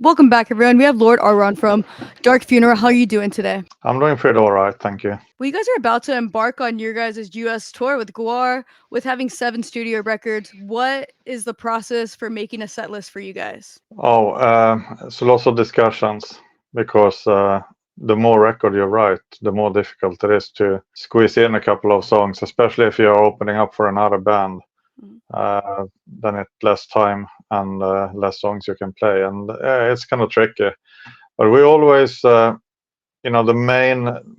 Welcome back, everyone. We have Lord Ahriman from Dark Funeral. How are you doing today? I'm doing pretty all right, thank you. Well, you guys are about to embark on your guys' US tour with Guar, with having 7 studio records. What is the process for making a set list for you guys? So lots of discussions because the more record you write, the more difficult it is to squeeze in a couple of songs, especially if you're opening up for another band. Mm. Then it's less time and less songs you can play, and it's kind of tricky. But we always, the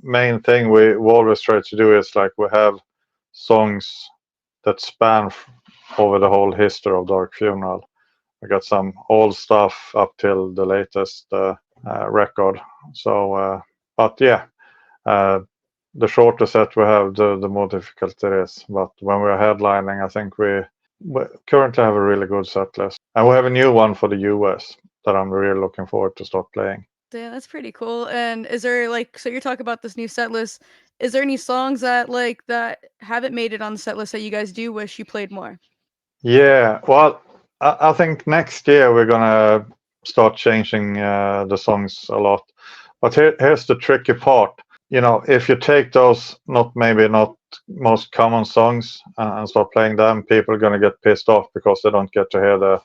main thing we always try to do is like we have songs that span over the whole history of Dark Funeral. We got some old stuff up till the latest record. But yeah, uh, the shorter set we have, the more difficult it is. But when we're headlining, I think we currently have a really good set list. And we have a new one for the US that I'm really looking forward to start playing. Yeah, that's pretty cool. And is there so you're talking about this new set list? Is there any songs that haven't made it on the set list that you guys do wish you played more? Yeah, well, I think next year we're gonna start changing the songs a lot. But here's the tricky part. If you take those maybe not most common songs and start playing them, people are gonna get pissed off because they don't get to hear the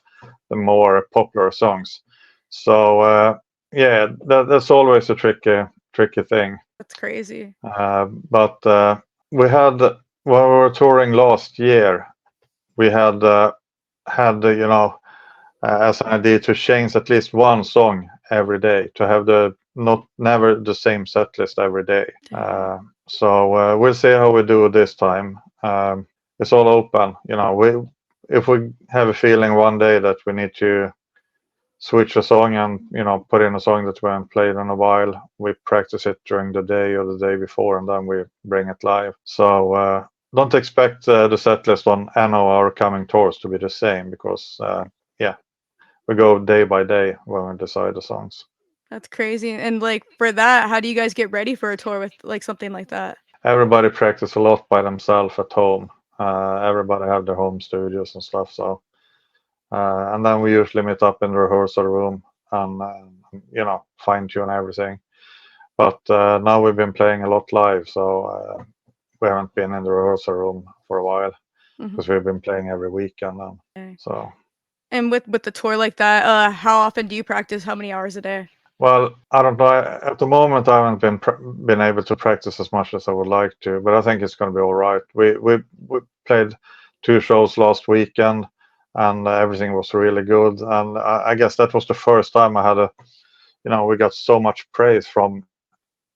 more popular songs. So yeah, that's always a tricky thing. That's crazy. But we had when we were touring last year, we had as an idea to change at least one song every day to have the not never the same set list every day. So we'll see how we do this time. It's all open. We if we have a feeling one day that we need to switch a song and put in a song that we haven't played in a while, we practice it during the day or the day before, and then we bring it live. So don't expect the set list on any of our coming tours to be the same because yeah, we go day by day when we decide the songs. That's crazy. And for that, how do you guys get ready for a tour with something like that? Everybody practice a lot by themselves at home. Everybody have their home studios and stuff. So and then we usually meet up in the rehearsal room and fine tune everything. But now we've been playing a lot live, so we haven't been in the rehearsal room for a while because we've been playing every weekend. Okay. So. And with the tour like that, how often do you practice? How many hours a day? Well, I don't know. At the moment, I haven't been able to practice as much as I would like to, but I think it's going to be all right. We played 2 shows last weekend, and everything was really good. And I guess that was the first time I had we got so much praise from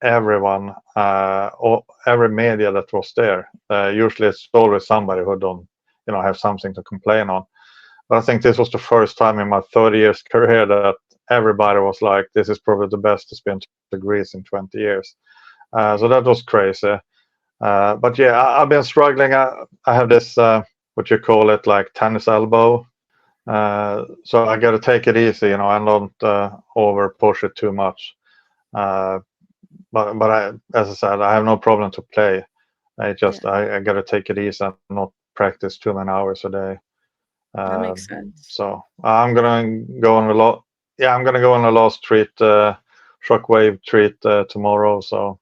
everyone, or every media that was there. Usually, it's always somebody who don't have something to complain on. But I think this was the first time in my 30 years career that everybody was like, "This is probably the best it's been to Greece in 20 years." So that was crazy. But yeah, I've been struggling. I have this what you call it, like tennis elbow. So I got to take it easy, and don't over push it too much. But as I said, I have no problem to play. I got to take it easy and not practice too many hours a day. That makes sense. So I'm gonna go on a lot. Yeah, I'm gonna go on a last treat, shockwave treat tomorrow. So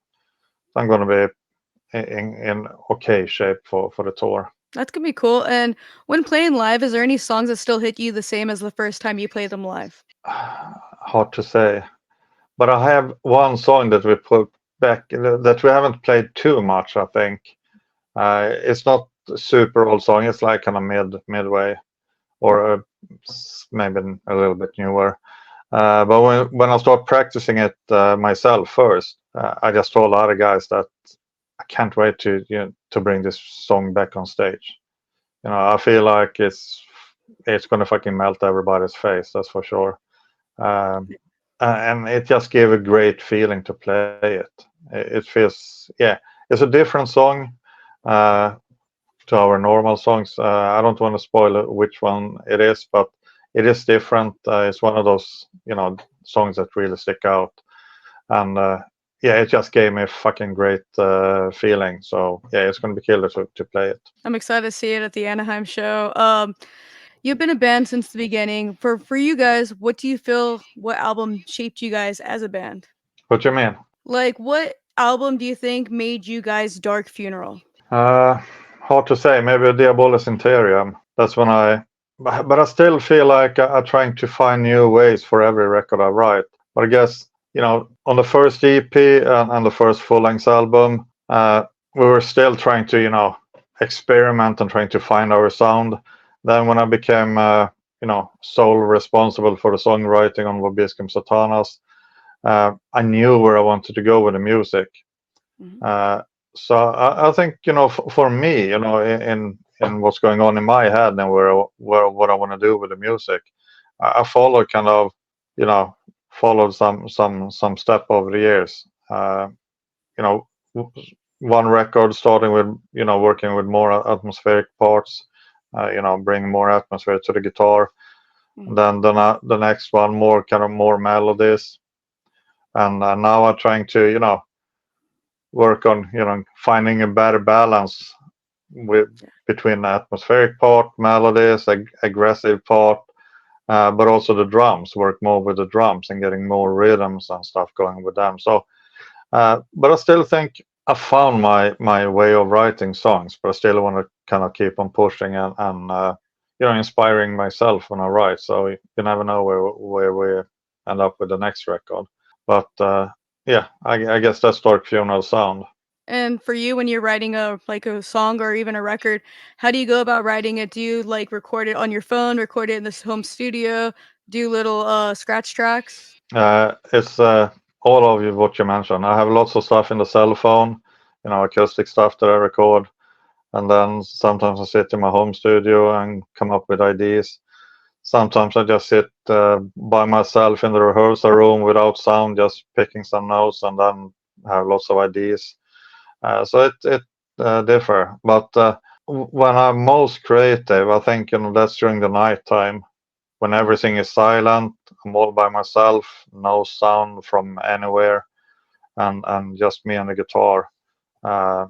I'm gonna be in okay shape for the tour. That's gonna be cool. And when playing live, is there any songs that still hit you the same as the first time you played them live? Hard to say, but I have one song that we put back that we haven't played too much. I think it's not a super old song. It's like kind of midway, or maybe a little bit newer. But when I start practicing it myself first, I just told other guys that I can't wait to bring this song back on stage. I feel like it's gonna fucking melt everybody's face. That's for sure. Um, and it just gave a great feeling to play it. It feels, yeah, it's a different song to our normal songs. I don't want to spoil which one it is, but it is different. It's one of those, songs that really stick out. And yeah, it just gave me a fucking great feeling. So yeah, it's going to be killer to play it. I'm excited to see it at the Anaheim show. You've been a band since the beginning. For you guys, what do you feel what album shaped you guys as a band? What you mean? Like what album do you think made you guys Dark Funeral? Uh, Hard to say. Maybe Diabolus Interium. That's when but I still feel like I'm trying to find new ways for every record I write. But I guess, on the first EP and the first full-length album, we were still trying to, experiment and trying to find our sound. Then when I became, sole responsible for the songwriting on Vobiscum Satanas, I knew where I wanted to go with the music. Mhm. Uh, so I think for me, in what's going on in my head and where what I want to do with the music, I follow kind of you know followed some step over the years. You know, one record starting with working with more atmospheric parts, bring more atmosphere to the guitar. And Mhm. then the next one more kind of more melodies, and now I'm trying to work on finding a better balance with Yeah. between the atmospheric part, melodies, aggressive part, but also the drums. Work more with the drums and getting more rhythms and stuff going with them. So, but I still think I found my way of writing songs, but I still want to kind of keep on pushing and inspiring myself when I write. So you never know where we end up with the next record. But yeah, I guess that's Dark Funeral sound. And for you, when you're writing a song or even a record, how do you go about writing it? Do you like record it on your phone, record it in this home studio, do little scratch tracks? It's all of what you mentioned. I have lots of stuff in the cell phone, acoustic stuff that I record, and then sometimes I sit in my home studio and come up with ideas. Sometimes I just sit by myself in the rehearsal room without sound, just picking some notes, and then have lots of ideas. So it differ. But when I'm most creative, I think that's during the night time when Mhm. everything is silent. I'm all by myself, no sound from anywhere, and just me and the guitar. Uh,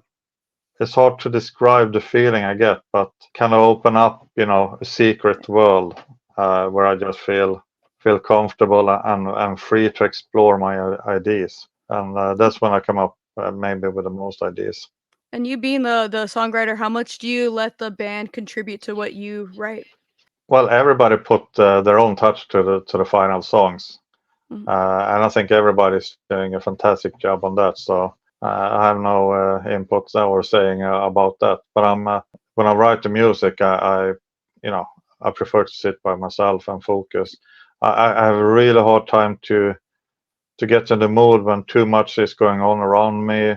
it's hard to describe the feeling I get, but kind of open up, a secret world where I just feel comfortable and free to explore my ideas, and that's when I come up maybe with the most ideas. And you being the songwriter, how much do you let the band contribute to what you write? Well, everybody put their own touch to the final songs, Mhm. and I think everybody's doing a fantastic job on that. So I have no input or saying about that. But when I write the music, you know I prefer to sit by myself and focus. I have a really hard time to get in the mood when too much is going on around me.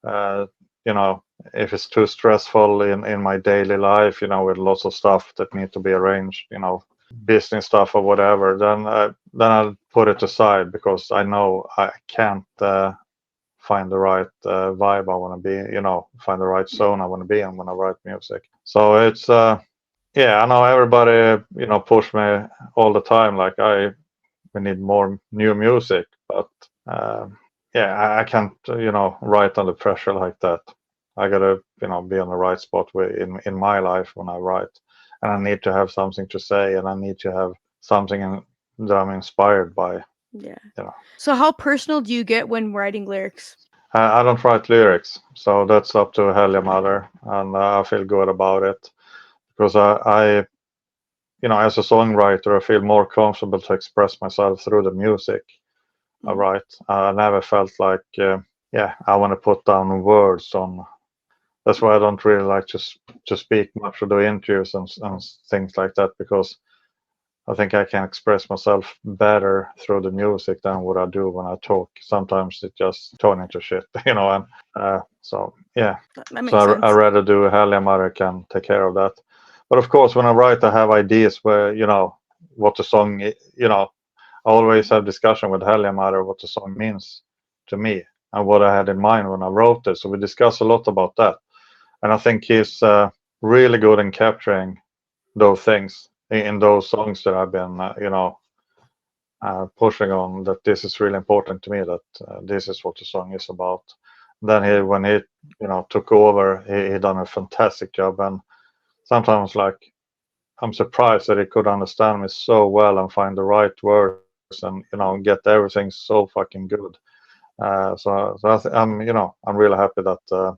Uh, you know, if it's too stressful in my daily life, with lots of stuff that need to be arranged, business stuff or whatever, then I'll put it aside because I know I can't find the right vibe I want to be, find the right zone I want to be in when I write music. So it's yeah, I know everybody, push me all the time, like we need more new music, but um, yeah, I can't, write under pressure like that. I gotta, be on the right spot in my life when I write, and I need to have something to say, and I need to have something that I'm inspired by. Yeah. You know, So how personal do you get when writing lyrics? I don't write lyrics, so that's up to Helja Mother, and I feel good about it because as a songwriter, I feel more comfortable to express myself through the music. All Mhm. right. I never felt like, yeah, I want to put down words on. That's why I don't really like to speak much or do interviews and things like that because I think I can express myself better through the music than what I do when I talk. Sometimes it just turn into shit, and so yeah. That So makes I sense. rather do Helja Mother can take care of that. But of course, when I write, I have ideas where what the song, I always have discussion with Helge matter what the song means to me and what I had in mind when I wrote it. So we discuss a lot about that, and I think he's really good in capturing those things in those songs that I've been, pushing on. That this is really important to me. That this is what the song is about. Then Mhm. when he, took over, he done a fantastic job. And sometimes, like I'm surprised that he could understand me so well and find the right words and get everything so fucking good. I'm I'm really happy that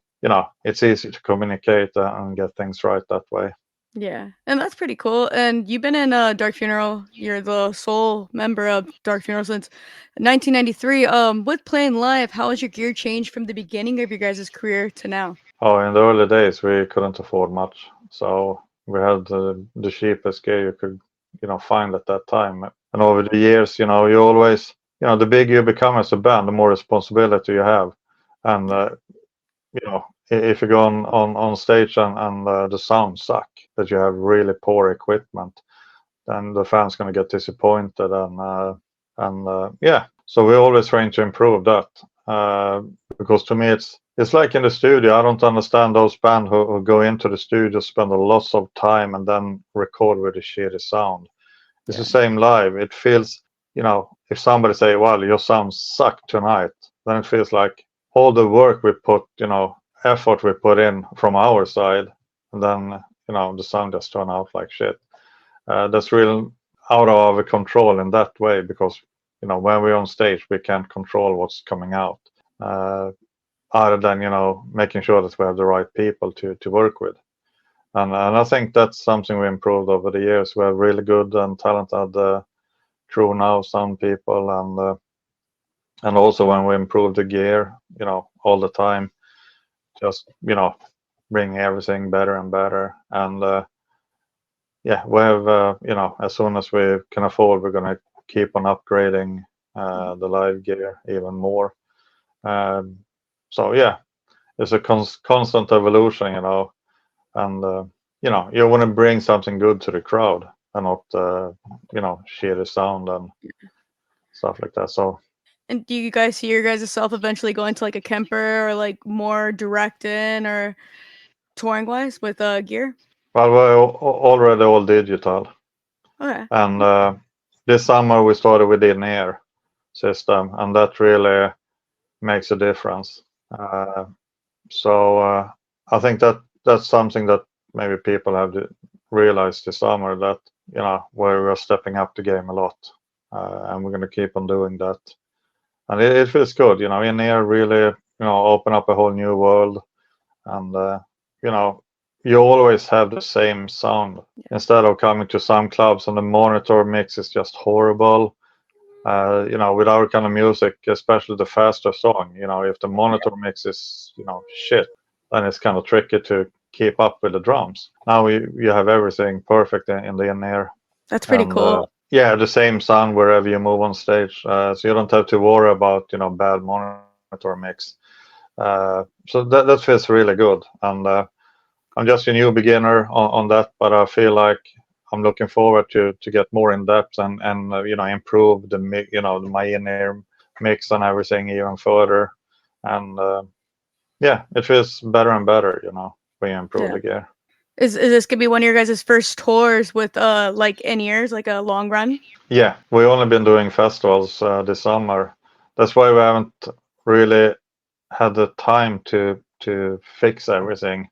it's easy to communicate and get things right that way. Yeah, and that's pretty cool. And you've been in Dark Funeral. You're the sole member of Dark Funeral since 1993. With playing live, how has your gear changed from the beginning of your guys' career to now? Oh, in the early days we couldn't afford much, so we had the cheapest gear you could find at that time. And over the years, you always the bigger you become as a band, the more responsibility you have. And Yeah, if you go on stage and the sound suck, that you have really poor equipment, then the fans gonna get disappointed and yeah. So we always trying to improve that because to me it's like in the studio. I don't understand those bands who go into the studio, spend a lot of time, and then record with a shitty sound. It's the yeah, same live. It feels, if somebody say, "Well, your sound sucked tonight," then it feels like all the work we put, effort we put in from our side, and then the sound just turn out like shit. That's real out of our control in that way because when we're on stage we can't control what's coming out. Uh, Other than making sure that we have the right people to work with. And I think that's something we improved over the years. We have really good and talented crew now, sound people, and also when we improve the gear, all the time, just bring everything better and better. And yeah, we have as soon as we can afford, we're gonna keep on upgrading mhm, the live gear even more. Um, so yeah, it's a constant evolution, and you want to bring something good to the crowd and not shitty sound and stuff like that. So And do you guys see your guys' self eventually going to like a Kemper or like more direct in or touring wise with gear? well, we're already all digital, Okay. and this summer we started with the in-ear system, and that really makes a difference. uh, so I think that's something that maybe people have to realize this summer, that where we're stepping up the game a lot, and we're going to keep on doing that. And it feels good, in here really, open up a whole new world. And you know, you always have the same sound Yeah. instead of coming to some clubs and the monitor mix is just horrible. With our kind of music, especially the faster song, if the monitor mix is, shit, then it's kind of tricky to keep up with the drums. Now you have everything perfect in the in-ear, That's pretty and cool. yeah, the same sound wherever you move on stage, so you don't have to worry about bad monitor mix. So that feels really good, and I'm just a new beginner on that, but I feel like I'm looking forward to get more in depth and improve my in-ear mix and everything even further, and yeah, it feels better and better, when you improve Yeah. the gear. Is this gonna be one of your guys' first tours with like in ears, like a long run? Yeah, we only been doing festivals this summer. That's why we haven't really had the time to fix everything.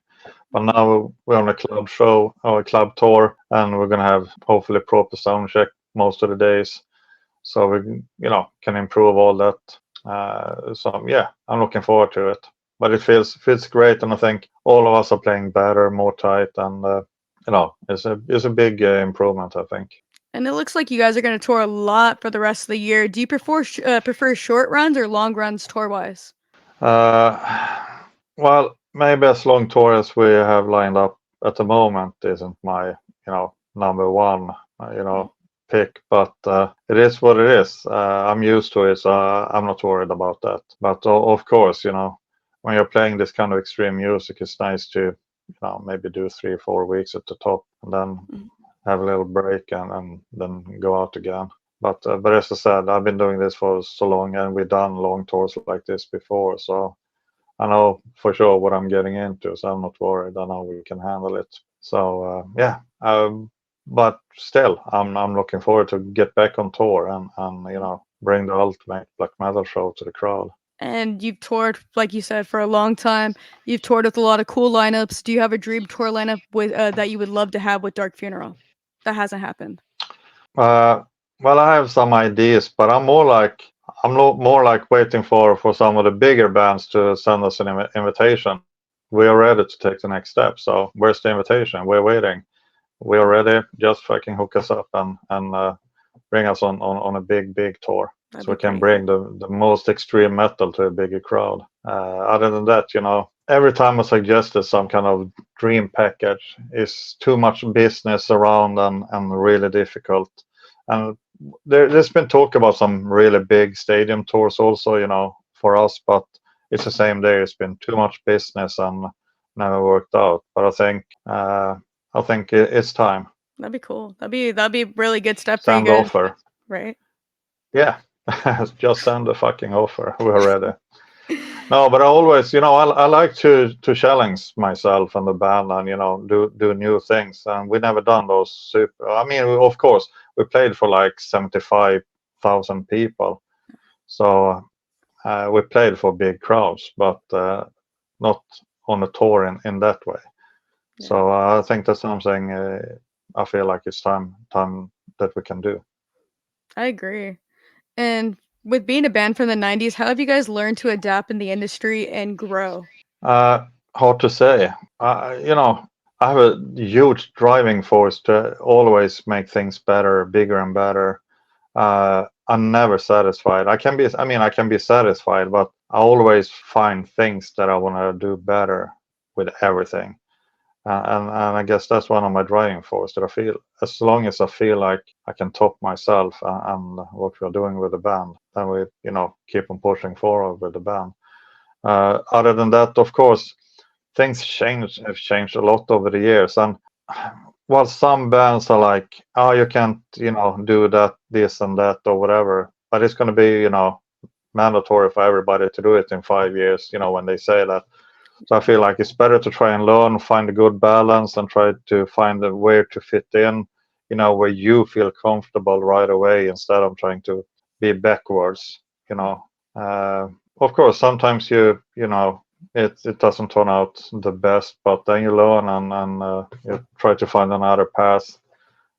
But now we're on a club show or a club tour, and we're gonna have hopefully proper sound check most of the days, so we can improve all that. So yeah, I'm looking forward to it. But it feels great, and I think all of us are playing better, more tight, and it's a big improvement, I think. And it looks like you guys are gonna tour a lot for the rest of the year. Do you prefer short runs or long runs tour wise? Uh, well, maybe as long tour as we have lined up at the moment isn't my, number one, pick, but it is what it is. I'm used to it, so I'm not worried about that. But of course, when you're playing this kind of extreme music, it's nice to, maybe do 3 or 4 weeks at the top and then Mhm. have a little break and then go out again. But as I said, I've been doing this for so long, and we've done long tours like this before, so I know for sure what I'm getting into. So I'm not worried. I know we can handle it. So yeah, but still, I'm looking forward to get back on tour and bring the ultimate black metal show to the crowd. And you've toured, like you said, for a long time. You've toured with a lot of cool lineups. Do you have a dream tour lineup with that you would love to have with Dark Funeral? that hasn't happened? Uh, well, I have some ideas, but more like waiting for some of the bigger bands to send us an invitation. We are ready to take the next step. So where's the invitation? We're waiting. We are ready. Just fucking hook us up and bring us on a big tour, That'd so be we can pretty bring cool. the most extreme metal to a bigger crowd. Other than that, every time I suggested some kind of dream package is too much business around and really difficult. And there's been talk about some really big stadium tours also, for us, but it's the same there. It's been too much business and never worked out. But I think it's time. That'd be cool. That'd be a really good step for you Send the guys, offer. right? Yeah, just send the fucking offer. We're ready. No, but I always, I like to challenge myself and the band and do new things. And we never done those super. I mean, of course, we played for like 75,000 people, so we played for big crowds, but not on a tour in that way. Yeah, So I think that's something I feel like it's time that we can do. I agree. And with being a band from the 90s, how have you guys learned to adapt in the industry and grow? Hard to say. I have a huge driving force to always make things better, bigger and better. I'm never satisfied. I can be satisfied, but I always find things that I want to do better with everything. And I guess that's one of my driving force that I feel, as long as I feel like I can top myself and what we're doing with the band, then we, keep on pushing forward with the band. Other than that, of course, things have changed a lot over the years. And while some bands are like, oh, you can't, do that, this and that, or whatever, but it's going to be, mandatory for everybody to do it in 5 years, when they say that. So I feel like it's better to try and learn, find a good balance, and try to find a way to fit in, where you feel comfortable right away instead of trying to be backwards, you know. Uh, of course, sometimes it doesn't turn out the best, but then you learn and you try to find another path.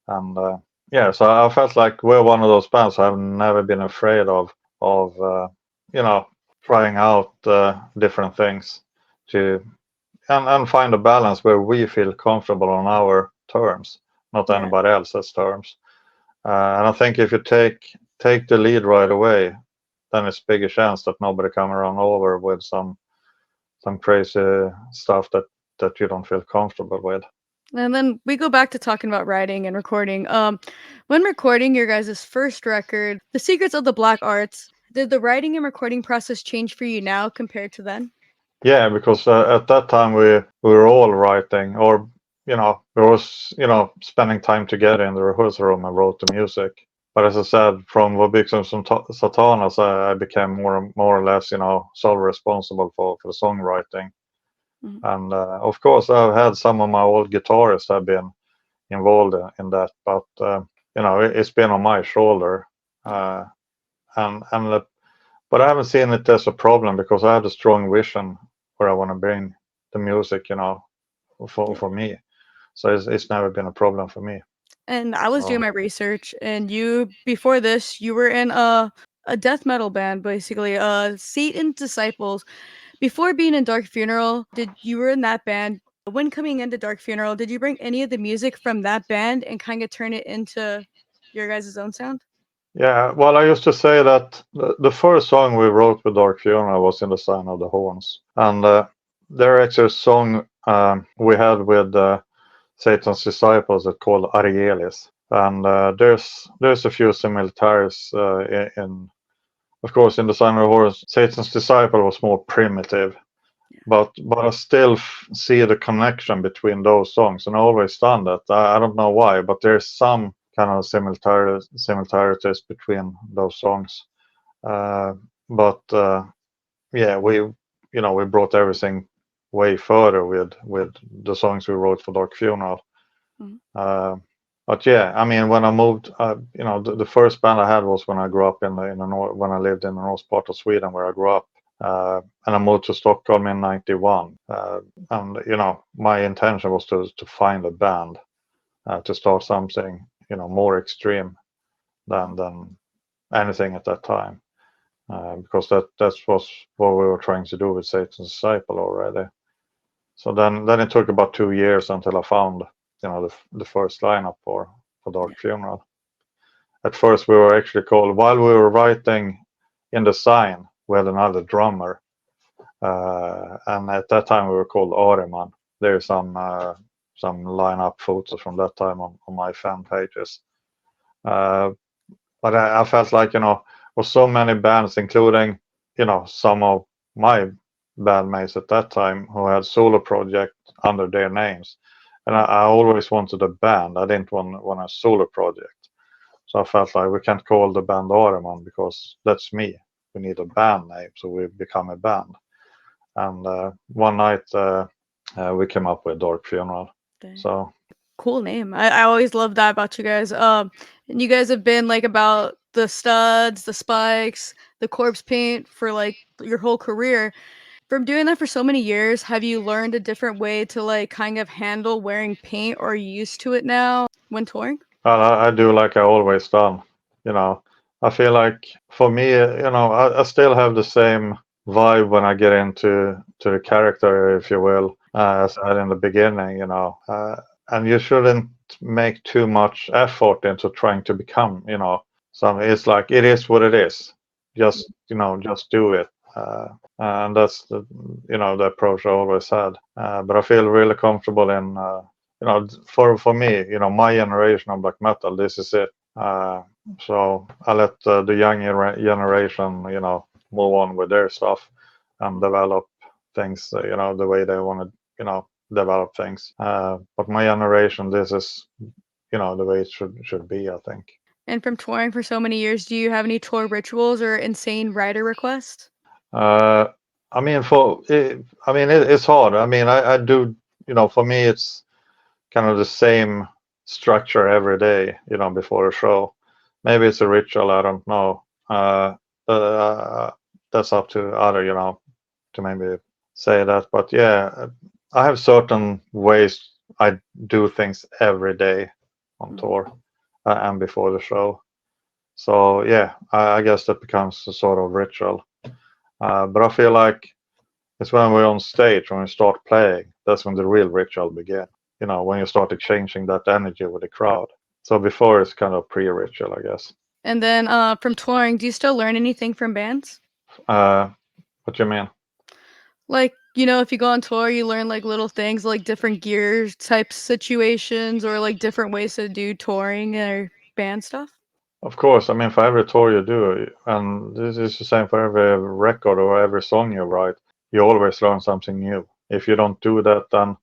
And yeah, so I felt like we're one of those bands. I've never been afraid of you know trying out different things to and find a balance where we feel comfortable on our terms, not Yeah. anybody else's terms. And I think if you take the lead right away, then it's bigger chance that nobody come around over with some crazy stuff that you don't feel comfortable with. And then we go back to talking about writing and recording. When recording your guys' first record, The Secrets of the Black Arts, did the writing and recording process change for you now compared to then? Yeah, because at that time we were all writing, or we was spending time together in the rehearsal room and wrote the music. But as I said, from Vobixum Satanas, I became more or less sole responsible for the songwriting. Mhm. And of course, I've had some of my old guitarists have been involved in that, but it's been on my shoulder. Yeah. Uh, and but I haven't seen it as a problem because I have a strong vision where I want to bring the music, for Yeah. for me. So it's never been a problem for me. And I was doing So my research, and you before this, you were in a death metal band, basically, Satan Disciples. Before being in Dark Funeral, did you were in that band? When coming into Dark Funeral, did you bring any of the music from that band and kind of turn it into your guys' own sound? yeah, well, I used to say that the first song we wrote with Dark Funeral was in the Sign of the Horns, and there actually a song we had with Satan's disciples that called Arielis, and there's a few similarities in of course in the Sign of the Horns. Satan's disciple was more primitive, but I still see the connection between those songs, and I always done that. I don't know why, but there's some kind of similarities between those songs. Uh, but yeah, we brought everything way further with the songs we wrote for Dark Funeral. Mhm. Uh, but yeah, I mean, when I moved, the first band I had was when I grew up when I lived in the north part of Sweden where I grew up. And I moved to Stockholm in '91. And my intention was to find a band. to start something, more extreme than anything at that time, because that was what we were trying to do with Satan's Disciple already. So then it took about 2 years until I found, the first lineup for Dark Funeral. At first, we were actually called, while we were writing in the sign, we had another drummer, and at that time we were called Ahriman. There's some lineup photos from that time on my fan pages. But I felt like, with so many bands, including, some of my bandmates at that time who had solo projects under their names. And I always wanted a band. I didn't want a solo project. So I felt like we can't call the band Ahriman because that's me. We need a band name, so we become a band. And one night we came up with Dark Funeral. Dang. So Cool name. I always love that about you guys. And you guys have been like about the studs, the spikes, the corpse paint for like your whole career. From doing that for so many years, have you learned a different way to like kind of handle wearing paint, or are you used to it now when touring? I do like I always done. I feel like for me, I still have the same vibe when I get into the character, if you will, as I had in the beginning. And you shouldn't make too much effort into trying to become, something. It's like it is what it is. Just do it. And that's the approach I always had. But I feel really comfortable in. For me, my generation of black metal, this is it. So I let the younger generation, move on with their stuff and develop things, the way they want to, develop things. But my generation, this is, the way it should be, I think. And from touring for so many years, do you have any tour rituals or insane rider requests? Uh, I mean, it's hard. I mean, I do, for me, it's kind of the same structure every day, before a show. Maybe it's a ritual, I don't know. That's up to other, to maybe say that. But yeah, I have certain ways I do things every day on tour and before the show. So yeah, I guess that becomes a sort of ritual. But I feel like it's when we're on stage, when we start playing, that's when the real ritual begins. When you start exchanging that energy with the crowd. So before it's kind of pre-ritual, I guess. And then from touring, do you still learn anything from bands? Uh, what do you mean? Like, if you go on tour, you learn like little things like different gear type situations or like different ways to do touring or band stuff? Of course, I mean, for every tour you do, and this is the same for every record or every song you write, you always learn something new. If you don't do that, then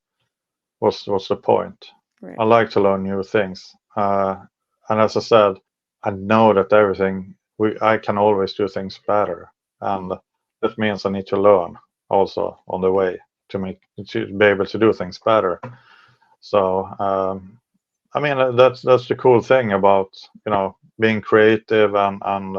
what's the point? Right. I like to learn new things. And as I said, I know that I can always do things better. And that means I need to learn also on the way to be able to do things better. So, I mean, that's the cool thing about, being creative and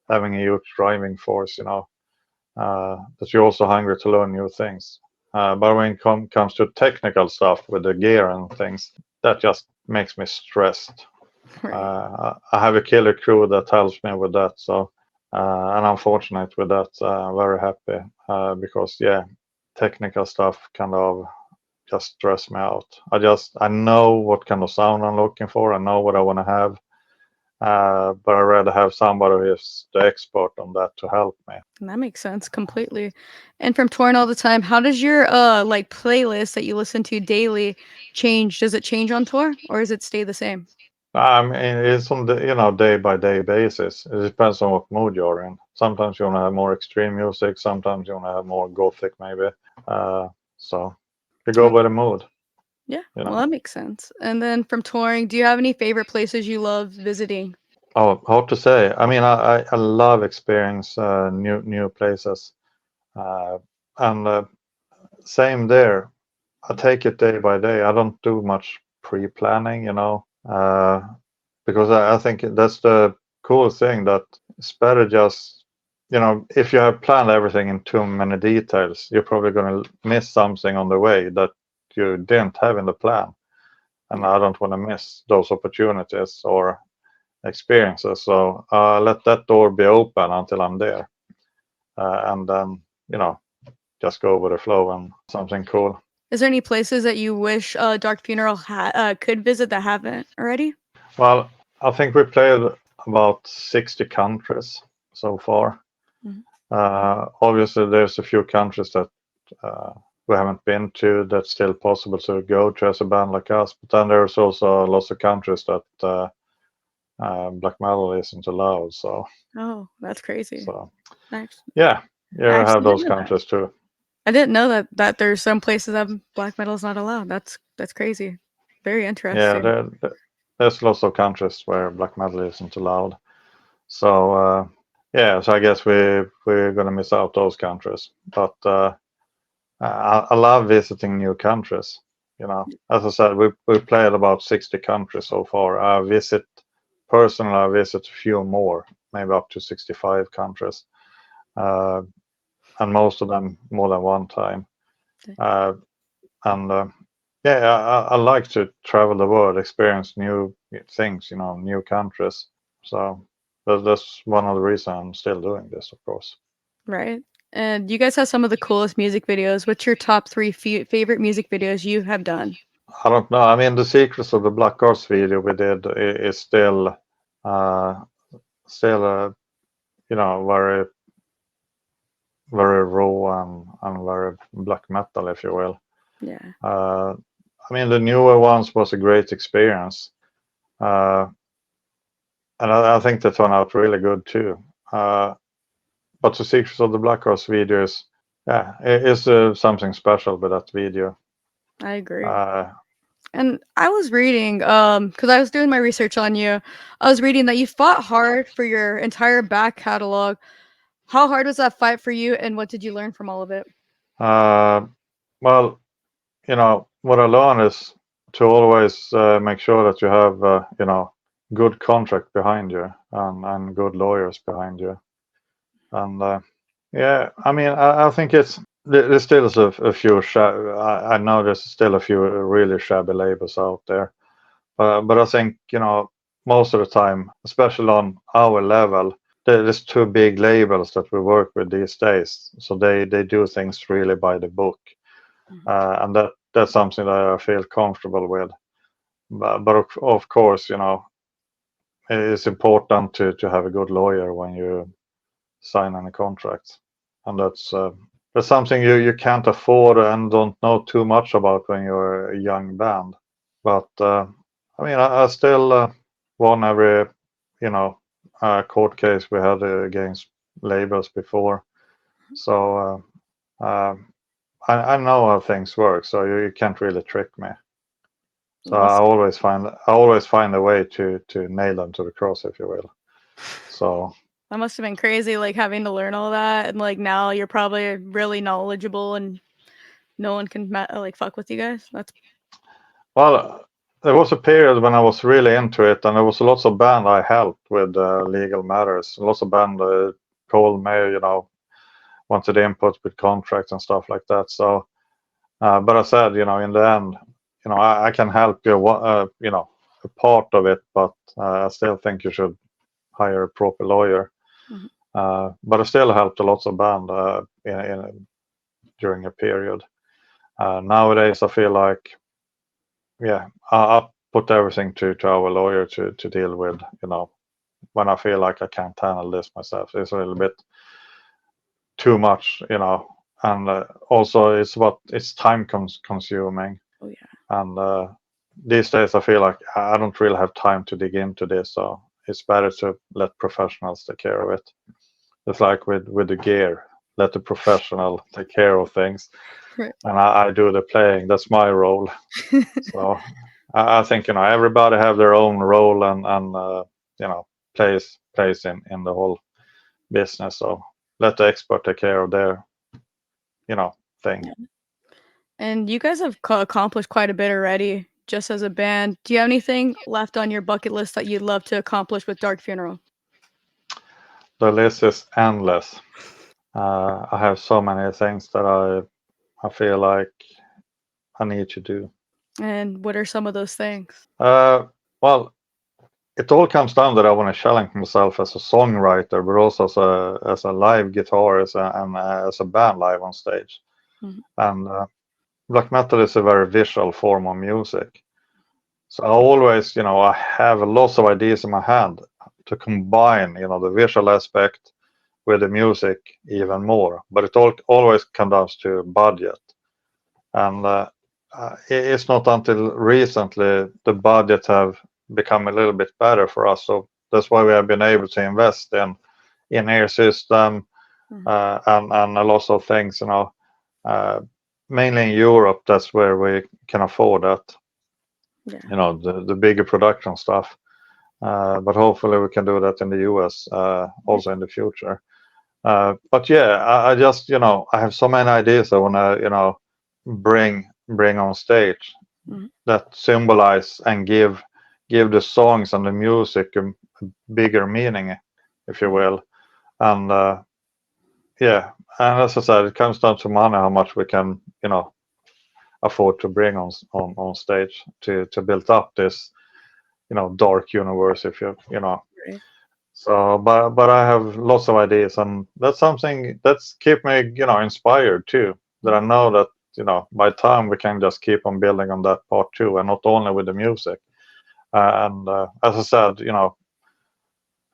having a huge driving force, that you're also hungry to learn new things. But when it comes to technical stuff with the gear and things, that just makes me stressed. Right. I have a killer crew that helps me with that, so and I'm fortunate with that. Very happy because yeah, technical stuff kind of just stress me out. I know what kind of sound I'm looking for. I know what I want to have, but I'd rather have somebody who is the expert on that to help me. That makes sense completely. And from touring all the time, how does your like playlist that you listen to daily change? Does it change on tour or does it stay the same? I mean, it's on the day by day basis. It depends on what mood you're in. Sometimes you want to have more extreme music. Sometimes you want to have more gothic, maybe. So you go Well, by the mood. yeah, You well know. that makes sense. And then from touring, do you have any favorite places you love visiting? Oh, hard to say. I mean, I love experience new places, uh, and same there. I take it day by day. I don't do much pre-planning, because I think that's the cool thing, that it's better just, if you have planned everything in too many details, you're probably going to miss something on the way that you didn't have in the plan. and Yeah. I don't want to miss those opportunities or experiences. So let that door be open until I'm there, and then just go with the flow and something cool. Is there any places that you wish Dark Funeral could visit that haven't already? Well, I think we played about 60 countries so far. Mhm. Obviously, there's a few countries that uh, we haven't been to that's still possible to go to as a band like us. But then there's also lots of countries that black metal isn't allowed. Oh, that's crazy. So Nice. yeah, you I have actually didn't those know that. countries too. I didn't know that there's some places that black metal is not allowed. That's crazy. Very Yeah, interesting. there's lots of countries where black metal isn't allowed. So yeah, so I guess we're gonna miss out those countries. But I love visiting new countries. As I said, we played about 60 countries so far. Personally, I visit a few more, maybe up to 65 countries, uh, and most of them more than one time. Uh, and yeah, I like to travel the world, experience new things, new countries. So that's one of the reasons I'm still doing this, of course. Right. And you guys have some of the coolest music videos. What's your top three favorite music videos you have done? I don't know. I mean, the secrets of the Black Horse video we did is uh, still very very raw and very black metal, if you will. Yeah, Uh, I mean, the newer ones was a great experience, uh, and I think they turned out really good too. Uh, but the Secrets of the Black Horse video is, yeah, it is something special with that video. I agree. Uh, And I was reading, because I was doing my research on you. I was reading that you fought hard for your entire back catalog. How hard was that fight for you, and what did you learn from all of it? uh, well, what I learned is to always make sure that you have, good contract behind you and good lawyers behind you. And yeah, I mean, I think there's still a few. I know there's still a few really shabby labels out there, but I think most of the time, especially on our level, there's two big labels that we work with these days. So they do things really by the book, Mhm. and that's something that I feel comfortable with. But of course, it's important to have a good lawyer when you sign any contracts, and that's something you can't afford and don't know too much about when you're a young band. But I mean, I still won every you know court case we had against labels before, so I know how things work, so you can't really trick me. So I Awesome. always find a way to nail them to the cross, if you will. So That must have been crazy, like having to learn all that, and like now you're probably really knowledgeable, and no one can like fuck with you guys. That's well, there was a period when I was really into it, and there was lots of band I helped with legal matters. Lots of band called me, wanted input with contracts and stuff like that. So, but I said, in the end, I can help you, a part of it, but I still think you should hire a proper lawyer. mhm. But I still helped a lot of band during a period. Nowadays, I feel like, yeah, I put everything to our lawyer to deal with, when I feel like I can't handle this myself. It's a little bit too much, and also it's time consuming. Oh yeah. And these days, I feel like I don't really have time to dig into this, so it's better to let professionals take care of it. It's like with the gear, let the professional take care of things, Right. and I do the playing. That's my role. So I think everybody have their own role and place in the whole business. So let the expert take care of their thing. Yeah. And you guys have accomplished quite a bit already, just as a band. Do you have anything left on your bucket list that you'd love to accomplish with Dark Funeral? The list is endless. I have so many things that I feel like I need to do. And what are some of those things? Well, it all comes down that I want to challenge myself as a songwriter, but also as a live guitarist and as a band live on stage. Mhm. And black metal is a very visual form of music. So I always, I have lots of ideas in my head to combine, the visual aspect with the music even more. But it always comes down to budget. And it's not until recently the budget have become a little bit better for us. So that's why we have been able to invest in air system Mhm. and a lot of things, uh, mainly in Europe. That's where we can afford that, Yeah. the bigger production stuff. But hopefully we can do that in the US Yeah. also in the future. But yeah, I just, I have so many ideas I want to, bring on stage Mhm. that symbolize and give the songs and the music a bigger meaning, if you Yeah. will. And yeah, and as I said, it comes down to money, how much we can, afford to bring on stage to build up this, dark universe, if you know. Right. So, but I have lots of ideas, and that's something that's keep me, inspired too. That I Mhm. know that, by time we can just keep on building on that part too, and not only with the music. And as I said,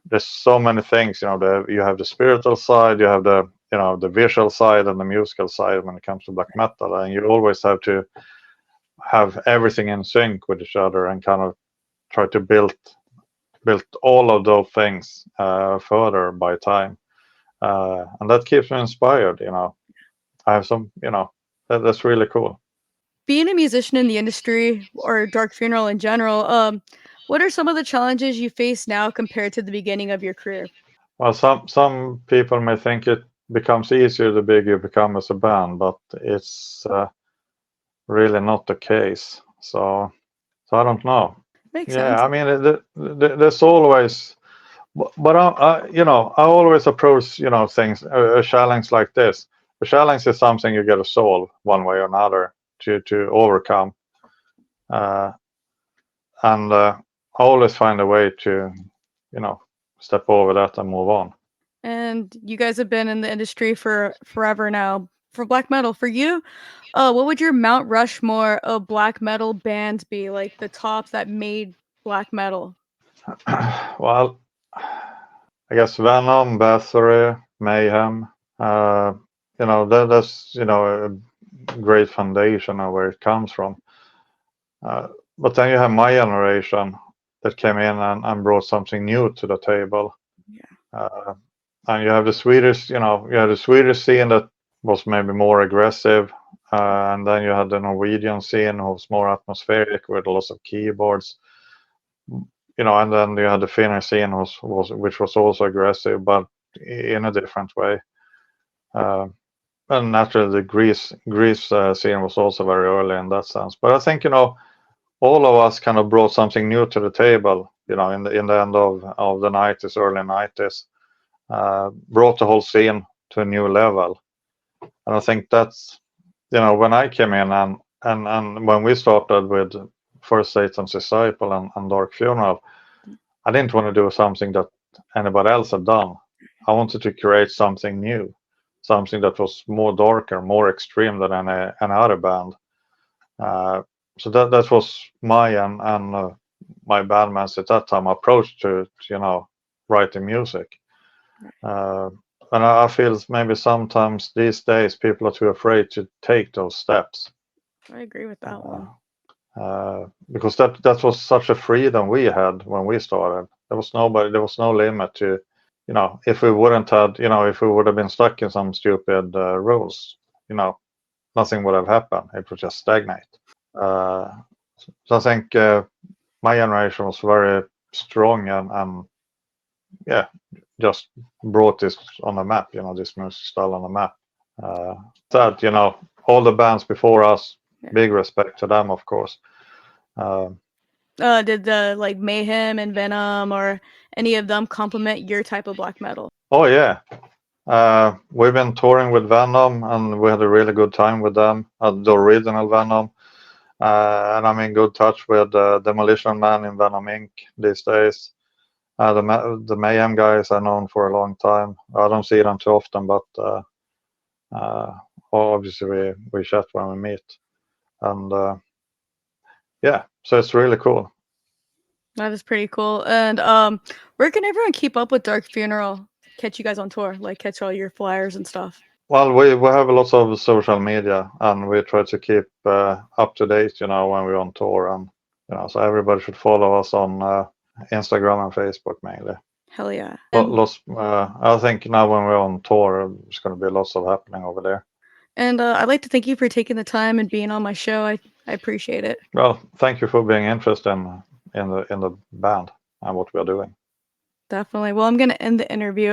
there's so many things. You have the spiritual side, you have the visual side, and the musical side when it comes to black metal, and you always have to have everything in sync with each other and kind of try to build all of those things further by time. And that keeps me inspired. I have some, that's really cool. Being a musician in the industry or Dark Funeral in general, what are some of the challenges you face now compared to the beginning of your career? Well, some people may think it becomes easier the bigger you become as a band, but it's really not the case. So I don't know. Makes Yeah, sense. I mean, there's always, but I always approach, things, a challenge like this. A challenge is something you got to solve one way or another to overcome. Uh, and I always find a way to, you know, step over that and move on. And you guys have been in the industry for forever now. For black metal, for you, what would your Mount Rushmore of black metal bands be? Like the top that made black metal? Well, I guess Venom, Bathory, Mayhem. Uh, that's a great foundation of where it comes from. Uh, but then you have my generation that came in and brought something new to the table. Yeah. Uh, and you have the Swedish scene that was maybe more aggressive. And then you had the Norwegian scene who was more atmospheric with lots of keyboards. And then you had the Finnish scene which was also aggressive, but in a different way. Uh, and naturally, the Greece scene was also very early in that sense. But I think all of us kind of brought something new to the table. In the end of the 90s, early 90s, brought the whole scene to a new level. And I think that's when I came in and when we started with first Satan's Disciple and Dark Funeral, I didn't want to do something that anybody else had done. I wanted to create something new, something that was more darker, more extreme than any other band. Uh, so that was my and my bandmates at that time approach to writing music. Uh, and I feel maybe sometimes these days people are too afraid to take those steps. I agree with that Uh, one. because that was such a freedom we had when we started. There was no limit to, if we wouldn't had, if we would have been stuck in some stupid rules, you know, nothing would have happened. It would just stagnate. Uh, so I think my generation was very strong and yeah, just brought this on the map, this music style on the map. Uh, that, all the bands before us, Yeah. big respect to them, of course. Uh, Did the like Mayhem and Venom or any of them complement your type of black metal? oh yeah, we've been touring with Venom, and we had a really good time with them. The original Venom, And I'm in good touch with Demolition Man in Venom Inc. these days. The Mayhem guys are known for a long time. I don't see them too often, but uh, obviously we chat when we meet. And yeah, so it's really cool. That is pretty cool. And where can everyone keep up with Dark Funeral? Catch you guys on tour, like catch all your flyers and stuff. Well, we have lots of social media, and we try to keep up to date, when we're on tour, and so everybody should follow us on Instagram and Facebook mainly. Hell yeah. Lots. I think now when we're on tour, there's going to be lots of happening over there. And I'd like to thank you for taking the time and being on my show. I appreciate it. Well, thank you for being interested in the band and what we are doing. Definitely. Well, I'm gonna end the interview.